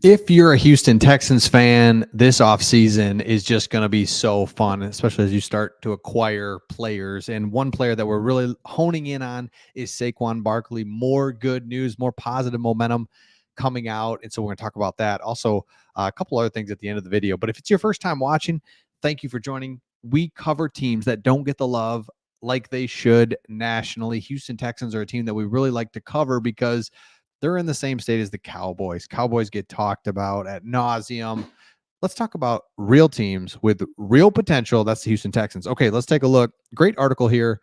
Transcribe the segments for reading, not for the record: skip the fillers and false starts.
If you're a Houston Texans fan, this offseason is just going to be so fun, especially as you start to acquire players. And one player that we're really honing in on is Saquon Barkley. More good news, more positive momentum coming out. And so we're going to talk about that. Also, a couple other things at the end of the video. But if it's your first time watching, thank you for joining. We cover teams that don't get the love like they should nationally. Houston Texans are a team that we really like to cover because they're in the same state as the Cowboys. Cowboys get talked about at nauseum. Let's talk about real teams with real potential. That's the Houston Texans. Okay, let's take a look. Great article here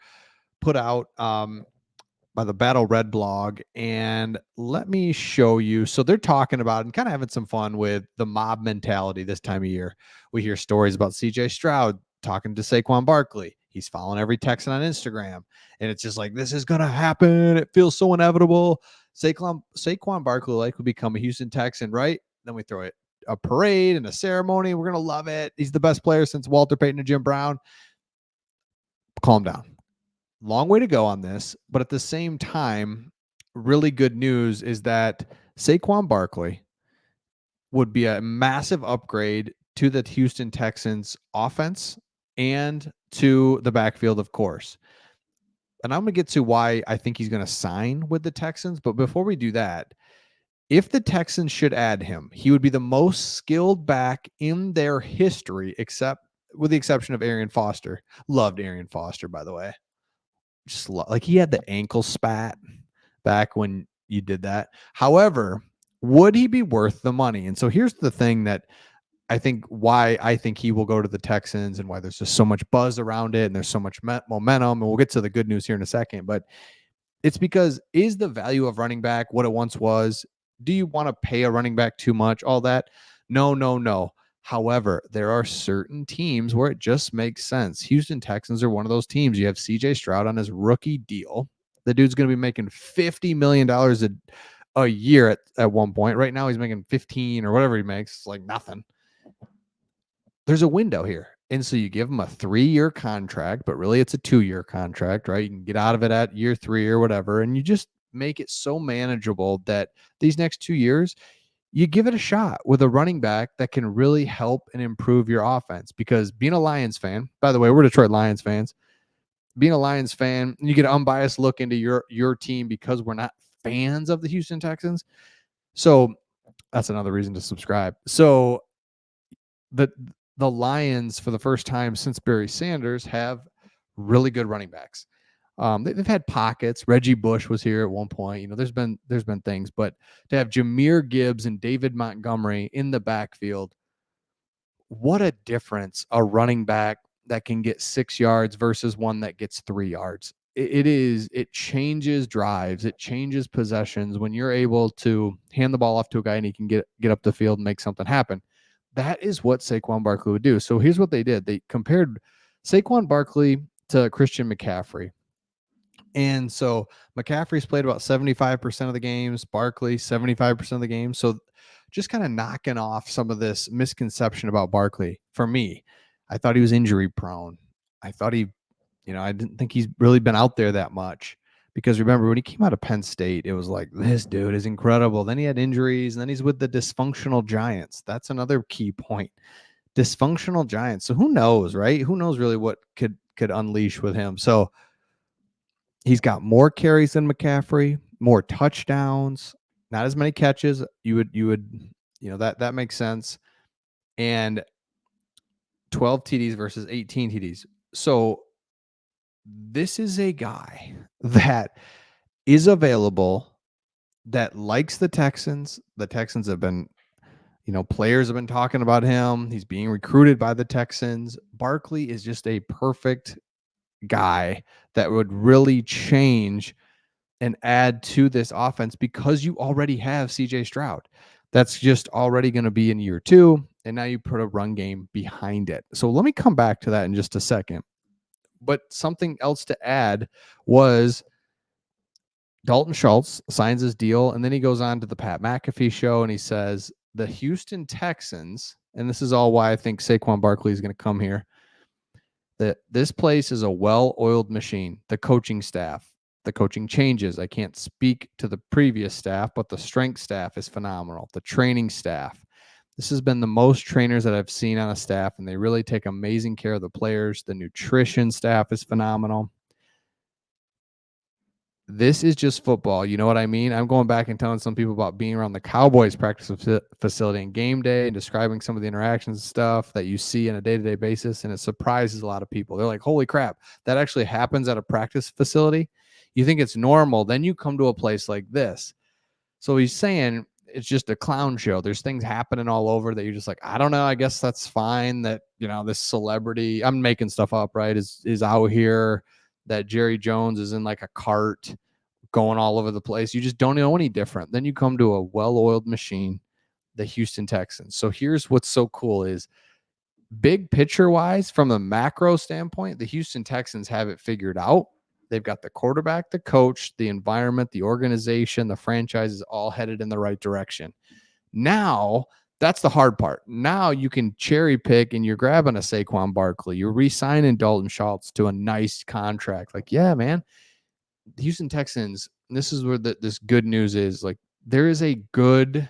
put out by the Battle Red blog. And let me show you. So they're talking about and kind of having some fun with the mob mentality this time of year. We hear stories about CJ Stroud talking to Saquon Barkley. He's following every Texan on Instagram. And it's just like, this is going to happen. It feels so inevitable. Saquon Barkley like will become a Houston Texan, right? Then we throw it a parade and a ceremony. We're going to love it. He's the best player since Walter Payton and Jim Brown. Calm down. Long way to go on this, but at the same time, really good news is that Saquon Barkley would be a massive upgrade to the Houston Texans offense and to the backfield, of course. And I'm going to get to why I think he's going to sign with the Texans. But before we do that, if the Texans should add him, he would be the most skilled back in their history, except with the exception of Arian Foster. Loved Arian Foster, by the way. Just like he had the ankle spat back when you did that. However, would he be worth the money? And so here's the thing that I think why I think he will go to the Texans and why there's just so much buzz around it and there's so much momentum. And we'll get to the good news here in a second. But it's because is the value of running back what it once was? Do you want to pay a running back too much? All that? No. However, there are certain teams where it just makes sense. Houston Texans are one of those teams. You have CJ Stroud on his rookie deal. The dude's going to be making $50 million a year at one point. Right now, he's making 15 or whatever he makes. It's like nothing. There's a window here. And so you give him a 3-year contract, but really it's a 2-year contract, right? You can get out of it at year 3 or whatever. And you just make it so manageable that these next 2 years, you give it a shot with a running back that can really help and improve your offense. Because being a Lions fan, by the way, we're Detroit Lions fans, being a Lions fan, you get an unbiased look into your team because we're not fans of the Houston Texans. So that's another reason to subscribe. So the Lions, for the first time since Barry Sanders, have really good running backs. They've had pockets. Reggie Bush was here at one point. You know, there's been things, but to have Jahmyr Gibbs and David Montgomery in the backfield, what a difference a running back that can get 6 yards versus one that gets 3 yards. It changes drives. It changes possessions when you're able to hand the ball off to a guy and he can get up the field and make something happen. That is what Saquon Barkley would do. So here's what they did. They compared Saquon Barkley to Christian McCaffrey. And so McCaffrey's played about 75% of the games, Barkley 75% of the games. So just kind of knocking off some of this misconception about Barkley. For me, I thought he was injury prone. I thought I didn't think he's really been out there that much. Because remember, when he came out of Penn State, it was like, this dude is incredible. Then he had injuries, and then he's with the dysfunctional Giants. That's another key point. Dysfunctional Giants. So who knows, right? Who knows really what could unleash with him? So he's got more carries than McCaffrey, more touchdowns, not as many catches. You would, that makes sense. And 12 TDs versus 18 TDs. So this is a guy that is available, that likes the Texans. The Texans have been, players have been talking about him. He's being recruited by the Texans. Barkley is just a perfect guy that would really change and add to this offense because you already have CJ Stroud. That's just already going to be in year 2. And now you put a run game behind it. So let me come back to that in just a second. But something else to add was Dalton Schultz signs his deal, and then he goes on to the Pat McAfee show, and he says the Houston Texans, and this is all why I think Saquon Barkley is going to come here, that this place is a well-oiled machine. The coaching staff, The coaching changes. I can't speak to the previous staff, but the strength staff is phenomenal. The training staff. This has been the most trainers that I've seen on a staff, and they really take amazing care of the players. The nutrition staff is phenomenal. This is just football. You know what I mean? I'm going back and telling some people about being around the Cowboys practice facility and game day and describing some of the interactions and stuff that you see on a day-to-day basis. And it surprises a lot of people. They're like, holy crap, that actually happens at a practice facility. You think it's normal. Then you come to a place like this. So he's saying it's just a clown show. There's things happening all over that you're just like, I don't know. I guess that's fine that, this celebrity, I'm making stuff up, right, is out here, that Jerry Jones is in like a cart going all over the place. You just don't know any different. Then you come to a well-oiled machine, the Houston Texans. So here's what's so cool is big picture wise, from a macro standpoint, the Houston Texans have it figured out. They've got the quarterback, the coach, the environment, the organization, the franchise is all headed in the right direction. Now, that's the hard part. Now you can cherry pick and you're grabbing a Saquon Barkley. You're re-signing Dalton Schultz to a nice contract. Like, yeah, man, the Houston Texans, this is where this good news is. Like, there is a good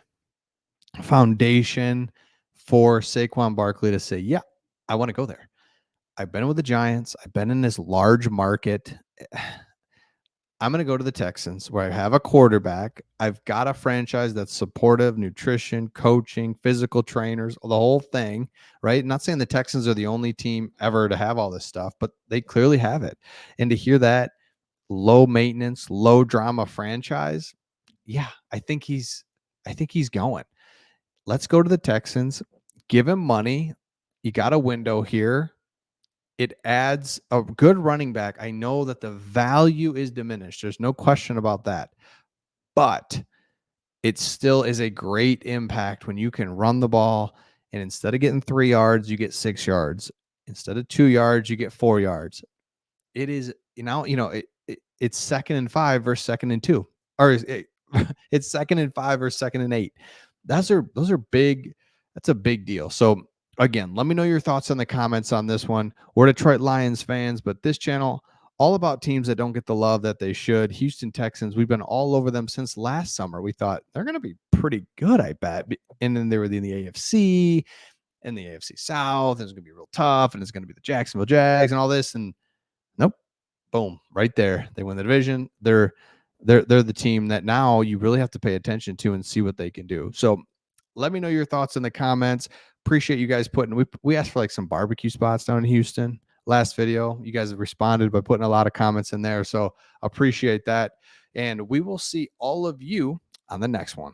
foundation for Saquon Barkley to say, yeah, I want to go there. I've been with the Giants. I've been in this large market. I'm going to go to the Texans where I have a quarterback. I've got a franchise that's supportive, nutrition, coaching, physical trainers, the whole thing, right? I'm not saying the Texans are the only team ever to have all this stuff, but they clearly have it. And to hear that low maintenance, low drama franchise, yeah, I think he's going. Let's go to the Texans, give him money. You got a window here. It adds a good running back. I know that the value is diminished. There's no question about that. But it still is a great impact when you can run the ball, and instead of getting 3 yards, you get 6 yards. Instead of 2 yards, you get 4 yards. It is it's 2nd and 5 versus 2nd and 2. Or it's 2nd and 5 versus 2nd and 8. Those are big. That's a big deal. So again, let me know your thoughts in the comments on this one. We're Detroit Lions fans, but this channel all about teams that don't get the love that they should. Houston Texans, we've been all over them since last summer. We thought they're going to be pretty good, I bet. And then they were in the AFC and the AFC South. And it's going to be real tough. And it's going to be the Jacksonville Jags and all this. And nope, boom, right there. They win the division. They're the team that now you really have to pay attention to and see what they can do. So let me know your thoughts in the comments. Appreciate you guys we asked for like some barbecue spots down in Houston last video. You guys have responded by putting a lot of comments in there. So appreciate that. And we will see all of you on the next one.